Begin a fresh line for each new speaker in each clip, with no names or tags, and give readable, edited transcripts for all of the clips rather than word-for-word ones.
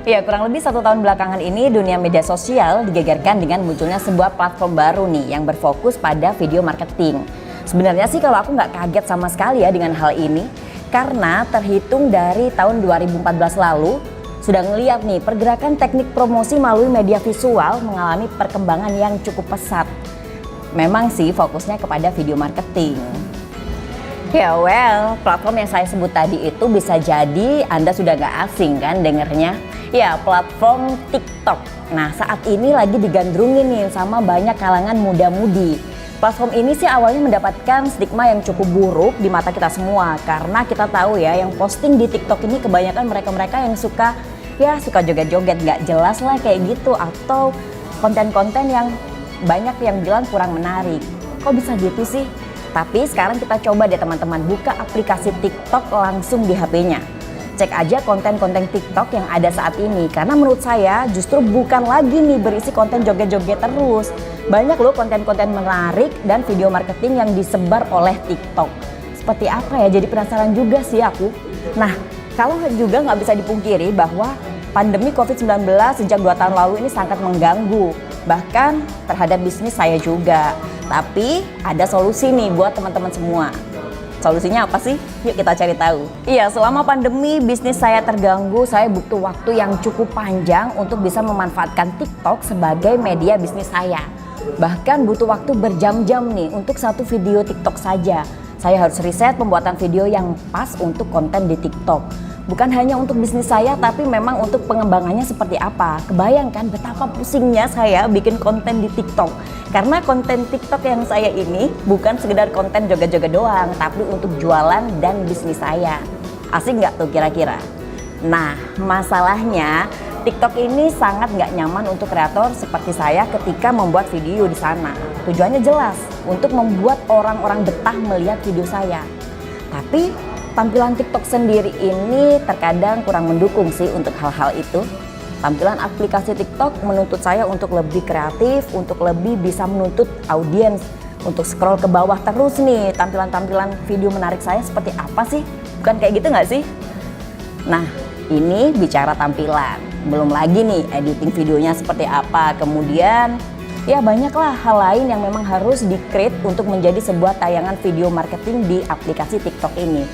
Ya, kurang lebih 1 tahun belakangan ini dunia media sosial digegerkan dengan munculnya sebuah platform baru nih yang berfokus pada video marketing. Sebenarnya sih kalau aku nggak kaget sama sekali ya dengan hal ini, karena terhitung dari tahun 2014 lalu sudah ngeliat nih pergerakan teknik promosi melalui media visual mengalami perkembangan yang cukup pesat. Memang sih fokusnya kepada video marketing. Ya platform yang saya sebut tadi itu bisa jadi Anda sudah gak asing kan dengernya. Ya, platform TikTok. Nah, saat ini lagi digandrungin nih sama banyak kalangan muda-mudi. Platform ini sih awalnya mendapatkan stigma yang cukup buruk di mata kita semua. Karena kita tahu ya, yang posting di TikTok ini kebanyakan mereka-mereka yang suka joget-joget gak jelas lah kayak gitu. Atau konten-konten yang banyak yang bilang kurang menarik. Kok bisa gitu sih? Tapi sekarang kita coba deh teman-teman buka aplikasi TikTok langsung di HP-nya. Cek aja konten-konten TikTok yang ada saat ini. Karena menurut saya justru bukan lagi nih berisi konten joget-joget terus. Banyak loh konten-konten menarik dan video marketing yang disebar oleh TikTok. Seperti apa ya? Jadi penasaran juga sih aku. Nah, kalau juga nggak bisa dipungkiri bahwa pandemi COVID-19 sejak 2 tahun lalu ini sangat mengganggu. Bahkan terhadap bisnis saya juga. Tapi ada solusi nih buat teman-teman semua. Solusinya apa sih? Yuk kita cari tahu. Iya, selama pandemi bisnis saya terganggu, saya butuh waktu yang cukup panjang untuk bisa memanfaatkan TikTok sebagai media bisnis saya. Bahkan butuh waktu berjam-jam nih untuk satu video TikTok saja. Saya harus riset pembuatan video yang pas untuk konten di TikTok. Bukan hanya untuk bisnis saya, tapi memang untuk pengembangannya seperti apa. Kebayangkan betapa pusingnya saya bikin konten di TikTok. Karena konten TikTok yang saya ini bukan sekedar konten joget-joget doang, tapi untuk jualan dan bisnis saya. Asik nggak tuh kira-kira? Nah, masalahnya TikTok ini sangat nggak nyaman untuk kreator seperti saya ketika membuat video di sana. Tujuannya jelas, untuk membuat orang-orang betah melihat video saya. Tapi tampilan TikTok sendiri ini terkadang kurang mendukung sih untuk hal-hal itu. Tampilan aplikasi TikTok menuntut saya untuk lebih kreatif, untuk lebih bisa menuntut audiens, untuk scroll ke bawah terus nih tampilan-tampilan video menarik saya seperti apa sih? Bukan kayak gitu nggak sih? Nah, ini bicara tampilan. Belum lagi nih editing videonya seperti apa. Kemudian ya banyaklah hal lain yang memang harus di-create untuk menjadi sebuah tayangan video marketing di aplikasi TikTok ini.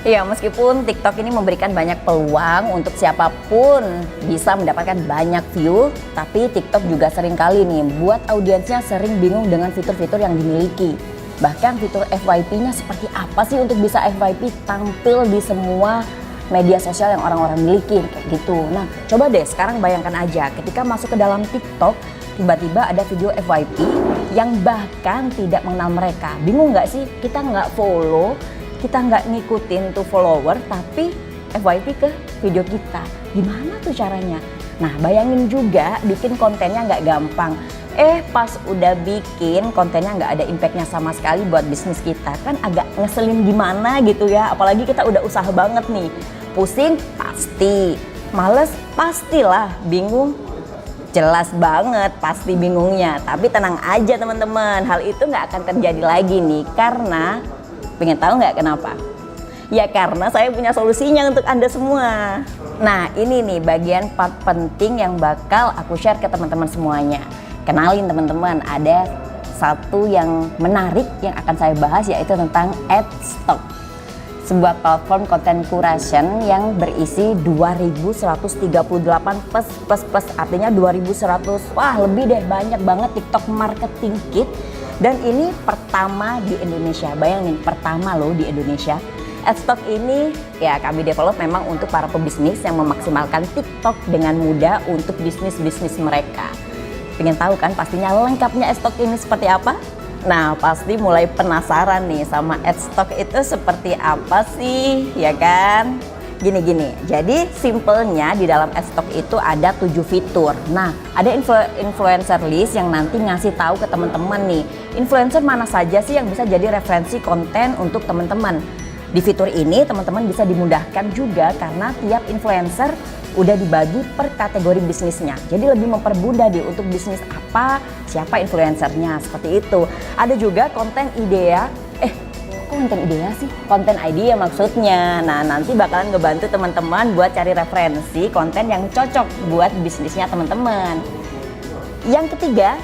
Ya, meskipun TikTok ini memberikan banyak peluang untuk siapapun bisa mendapatkan banyak view, tapi TikTok juga sering kali nih buat audiensnya sering bingung dengan fitur-fitur yang dimiliki. Bahkan fitur FYP-nya seperti apa sih untuk bisa FYP tampil di semua media sosial yang orang-orang miliki kayak gitu. Nah, coba deh sekarang bayangkan aja ketika masuk ke dalam TikTok, tiba-tiba ada video FYP yang bahkan tidak mengenal mereka. Bingung nggak sih? Kita nggak follow, kita nggak ngikutin tuh follower, tapi FYP ke video kita. Gimana tuh caranya? Nah, bayangin juga bikin kontennya nggak gampang. Pas udah bikin kontennya nggak ada impactnya sama sekali buat bisnis kita. Kan agak ngeselin gimana gitu ya. Apalagi kita udah usaha banget nih. Pusing? Pasti. Males? Pastilah. Bingung? Jelas banget pasti bingungnya. Tapi tenang aja teman-teman. Hal itu nggak akan terjadi lagi nih. Karena pengen tahu nggak kenapa? Ya karena saya punya solusinya untuk Anda semua. Nah, ini nih bagian part penting yang bakal aku share ke teman-teman semuanya. Kenalin teman-teman, ada satu yang menarik yang akan saya bahas yaitu tentang Adstock. Sebuah platform content curation yang berisi 2138 plus artinya 2100. Wah, lebih deh, banyak banget TikTok marketing kit. Dan ini pertama di Indonesia, bayangin pertama loh di Indonesia. Adstock ini ya kami develop memang untuk para pebisnis yang memaksimalkan TikTok dengan mudah untuk bisnis-bisnis mereka. Pengen tahu kan pastinya lengkapnya Adstock ini seperti apa? Nah, pasti mulai penasaran nih sama Adstock itu seperti apa sih, ya kan? Gini, jadi simpelnya di dalam Adstock itu ada 7 fitur. Nah, ada influencer list yang nanti ngasih tahu ke teman-teman nih, influencer mana saja sih yang bisa jadi referensi konten untuk teman-teman. Di fitur ini teman-teman bisa dimudahkan juga karena tiap influencer udah dibagi per kategori bisnisnya. Jadi lebih mempermudah untuk bisnis apa, siapa influencernya, seperti itu. Ada juga konten idea, kok konten idea sih? Konten idea maksudnya. Nah, nanti bakalan ngebantu teman-teman buat cari referensi konten yang cocok buat bisnisnya teman-teman. Yang ketiga,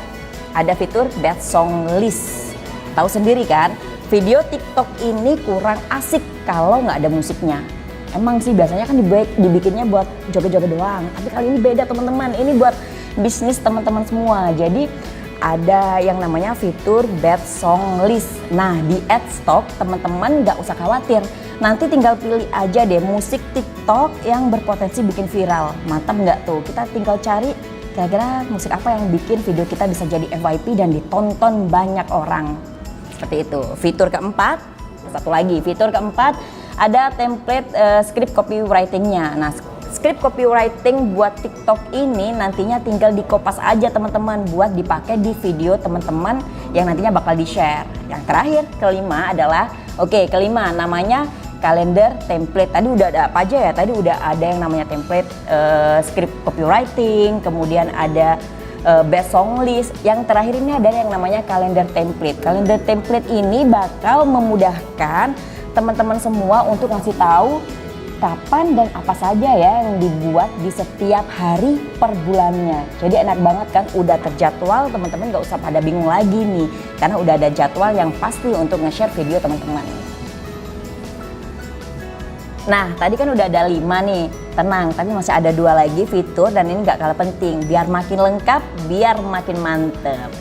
ada fitur Best Song List. Tahu sendiri kan, video TikTok ini kurang asik kalau nggak ada musiknya. Emang sih biasanya kan dibikinnya buat joget-joget doang. Tapi kali ini beda teman-teman, ini buat bisnis teman-teman semua. Jadi ada yang namanya fitur Best Song List. Nah, di Adstock teman-teman nggak usah khawatir. Nanti tinggal pilih aja deh musik TikTok yang berpotensi bikin viral. Mantap nggak tuh? Kita tinggal cari kira-kira musik apa yang bikin video kita bisa jadi FYP dan ditonton banyak orang. Seperti itu. Fitur keempat, satu lagi. Fitur keempat ada template script copywriting-nya. Nah, script copywriting buat TikTok ini nantinya tinggal dikopas aja teman-teman buat dipakai di video teman-teman yang nantinya bakal di-share. Yang terakhir, kelima adalah, kelima namanya kalender template. Tadi udah ada apa aja ya? Tadi udah ada yang namanya template script copywriting, kemudian ada Best Song List. Yang terakhir ini ada yang namanya kalender template. Kalender template ini bakal memudahkan teman-teman semua untuk ngasih tahu kapan dan apa saja ya yang dibuat di setiap hari per bulannya. Jadi enak banget kan, udah terjadwal, teman-teman gak usah pada bingung lagi nih, karena udah ada jadwal yang pasti untuk nge-share video teman-teman. Nah, tadi kan udah ada 5 nih, tenang, tapi masih ada 2 lagi fitur dan ini gak kalah penting, biar makin lengkap, biar makin mantep.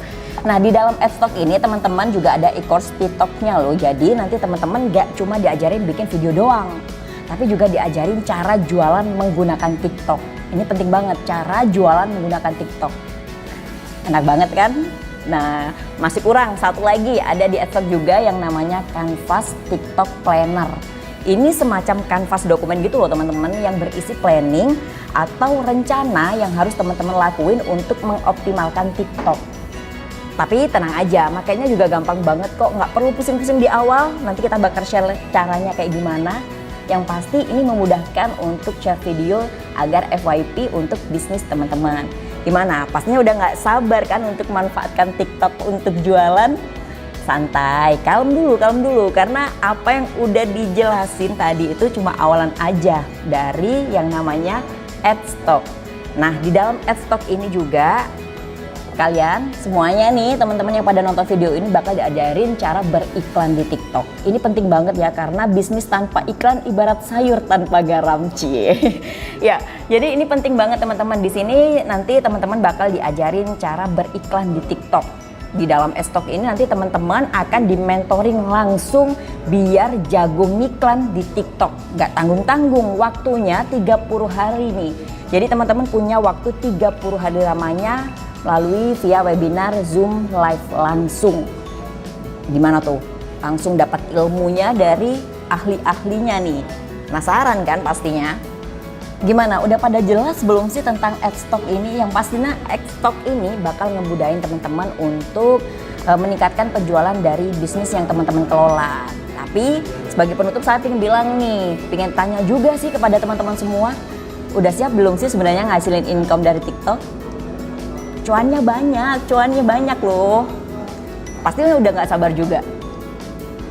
Nah, di dalam Adstock ini teman-teman juga ada e-course TikTok-nya loh, jadi nanti teman-teman gak cuma diajarin bikin video doang, tapi juga diajarin cara jualan menggunakan TikTok. Ini penting banget, cara jualan menggunakan TikTok. Enak banget kan? Nah, masih kurang satu lagi, ada di Adstock juga yang namanya Canvas TikTok Planner. Ini semacam kanvas dokumen gitu loh teman-teman, yang berisi planning atau rencana yang harus teman-teman lakuin untuk mengoptimalkan TikTok. Tapi tenang aja, makanya juga gampang banget kok, nggak perlu pusing-pusing di awal. Nanti kita bakal share caranya kayak gimana. Yang pasti ini memudahkan untuk share video agar FYP untuk bisnis teman-teman. Gimana? Pastinya udah nggak sabar kan untuk manfaatkan TikTok untuk jualan? Santai, kalem dulu, karena apa yang udah dijelasin tadi itu cuma awalan aja dari yang namanya Adstock. Nah, di dalam Adstock ini juga kalian semuanya nih teman-teman yang pada nonton video ini bakal diajarin cara beriklan di TikTok. Ini penting banget ya, karena bisnis tanpa iklan ibarat sayur tanpa garam, cie. Ya, jadi ini penting banget teman-teman. Di sini nanti teman-teman bakal diajarin cara beriklan di TikTok. Di dalam Adstock ini nanti teman-teman akan di-mentoring langsung biar jago ngiklan di TikTok. Gak tanggung-tanggung, waktunya 30 hari nih. Jadi teman-teman punya waktu 30 hari lamanya melalui via webinar Zoom live langsung. Gimana tuh? Langsung dapat ilmunya dari ahli-ahlinya nih. Penasaran kan pastinya? Gimana? Udah pada jelas belum sih tentang Adstock ini? Yang pastinya Adstock ini bakal ngebudain teman-teman untuk meningkatkan penjualan dari bisnis yang teman-teman kelola. Tapi sebagai penutup saya ingin bilang nih, pengen tanya juga sih kepada teman-teman semua, udah siap belum sih sebenarnya ngasilin income dari TikTok? Cuannya banyak loh. Pastinya udah nggak sabar juga.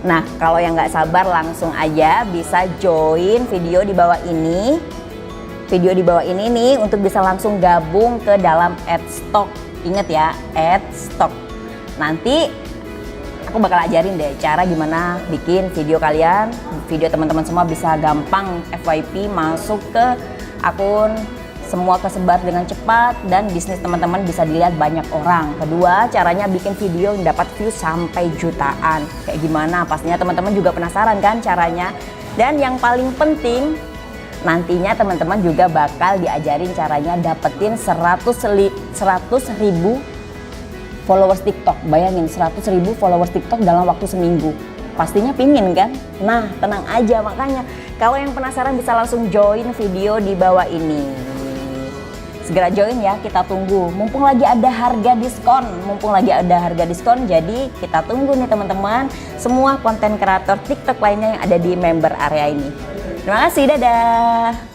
Nah, kalau yang nggak sabar langsung aja bisa join video di bawah ini. Video di bawah ini nih untuk bisa langsung gabung ke dalam Adstock. Ingat ya, Adstock. Nanti aku bakal ajarin deh cara gimana bikin video kalian, video teman-teman semua bisa gampang FYP masuk ke akun, semua kesebar dengan cepat dan bisnis teman-teman bisa dilihat banyak orang. Kedua, caranya bikin video yang dapat view sampai jutaan. Kayak gimana? Pastinya teman-teman juga penasaran kan caranya. Dan yang paling penting, nantinya teman-teman juga bakal diajarin caranya dapetin 100.000 followers TikTok. Bayangin 100.000 followers TikTok dalam waktu seminggu. Pastinya pingin kan? Nah, tenang aja, makanya kalau yang penasaran bisa langsung join video di bawah ini. Segera join ya, kita tunggu. Mumpung lagi ada harga diskon, jadi kita tunggu nih teman-teman semua konten kreator TikTok lainnya yang ada di member area ini. Terima kasih, dadah.